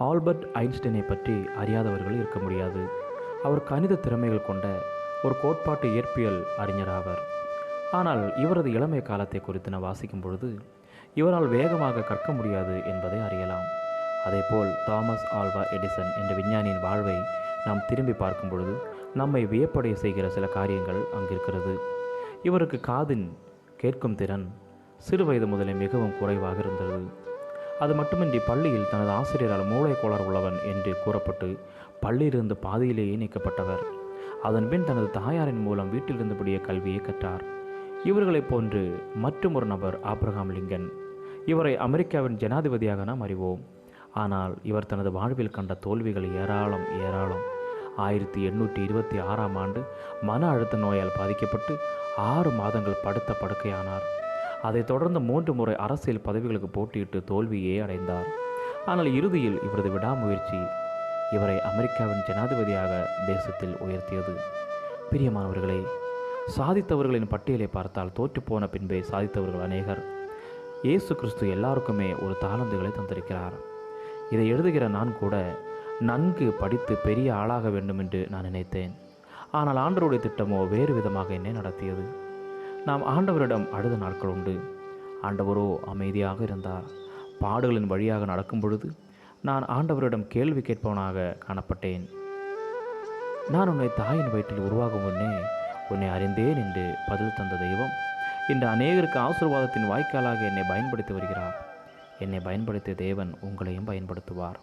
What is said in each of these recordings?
Albert ஐன்ஸ்டைனை பற்றி அறியாதவர்கள் இருக்க முடியாது. அவர் கணித திறமைகள் கொண்ட ஒரு கோட்பாட்டு இயற்பியல் அறிஞர் ஆவார். ஆனால் இவரது இளமை காலத்தை குறித்து நான் வாசிக்கும் பொழுது இவரால் வேகமாக கற்க முடியாது என்பதை அறியலாம். அதேபோல் தாமஸ் ஆல்வா எடிசன் என்ற விஞ்ஞானியின் வாழ்வை நாம் திரும்பி பார்க்கும் பொழுது நம்மை வியப்படைய செய்கிற சில காரியங்கள் அங்கிருக்கிறது. இவருக்கு காதின் கேட்கும் திறன் சிறு வயது முதலே மிகவும் குறைவாக இருந்தது. அது மட்டுமின்றி பள்ளியில் தனது ஆசிரியரால் மூளை கோளாறு உள்ளவன் என்று கூறப்பட்டு பள்ளியிலிருந்து பாதியிலேயே நீக்கப்பட்டவர். அதன்பின் தனது தாயாரின் மூலம் வீட்டிலிருந்தபடியே கல்வியை கற்றார். இவர்களைப் போன்று மற்றும் ஒரு நபர் ஆப்ரஹாம் லிங்கன். இவரை அமெரிக்காவின் ஜனாதிபதியாக நாம் அறிவோம். ஆனால் இவர் தனது வாழ்வில் கண்ட தோல்விகள் ஏராளம். 1826ஆம் ஆண்டு மன அழுத்த நோயால் பாதிக்கப்பட்டு 6 மாதங்கள் படுத்த படுக்கையானார். அதைத் தொடர்ந்து 3 முறை அரசியல் பதவிகளுக்கு போட்டியிட்டு தோல்வியே அடைந்தார். ஆனால் இறுதியில் இவரது விடாமுயற்சி இவரை அமெரிக்காவின் ஜனாதிபதியாக தேசத்தில் உயர்த்தியது. பிரியமானவர்களே, சாதித்தவர்களின் பட்டியலை பார்த்தால் தோற்றுப்போன பின்பே சாதித்தவர்கள் அநேகர். இயேசு கிறிஸ்து எல்லாருக்குமே ஒரு தாளந்துகளை தந்திருக்கிறார். இதை எழுதுகிற நான் கூட நன்கு படித்து பெரிய ஆளாக வேண்டும் என்று நான் நினைத்தேன். ஆனால் ஆண்டவருடைய திட்டமோ வேறு விதமாக என்னை நடத்தியது. நாம் ஆண்டவரிடம் அழுத நாட்கள் உண்டு. ஆண்டவரோ அமைதியாக இருந்தார். பாடுகளின் வழியாக நடக்கும் பொழுது நான் ஆண்டவரிடம் கேள்வி கேட்பவனாக காணப்பட்டேன். நான் உன்னை தாயின் வயிற்றில் உருவாகும் முன்னே உன்னை அறிந்தேன் என்று பதில் தந்த தெய்வம் இன்று அநேகருக்கு ஆசீர்வாதத்தின் வாய்க்காலாக என்னை பயன்படுத்தி வருகிறார். என்னை பயன்படுத்திய தேவன் உங்களையும் பயன்படுத்துவார்.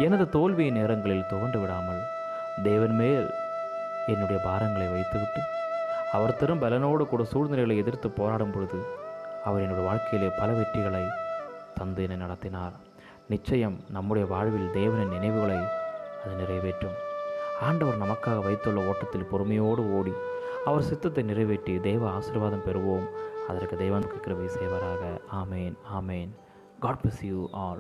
எனது தோல்வியின் நேரங்களில் துவண்டு விடாமல் தேவன் மேல் என்னுடைய பாரங்களை வைத்துவிட்டு அவர் தரும் பலனோடு கூட சூழ்நிலைகளை எதிர்த்து போராடும் பொழுது அவர் என்னுடைய வாழ்க்கையிலே பல வெற்றிகளை தந்து என்னை நடத்தினார். நிச்சயம் நம்முடைய வாழ்வில் தேவனின் நினைவுகளை அது நிறைவேற்றும். ஆண்டவர் நமக்காக வைத்துள்ள ஓட்டத்தில் பொறுமையோடு ஓடி அவர் சித்தத்தை நிறைவேற்றி தேவ ஆசீர்வாதம் பெறுவோம். அதற்கு தேவனுக்கு கிருபை செய்வாராக. ஆமேன். God bless you all.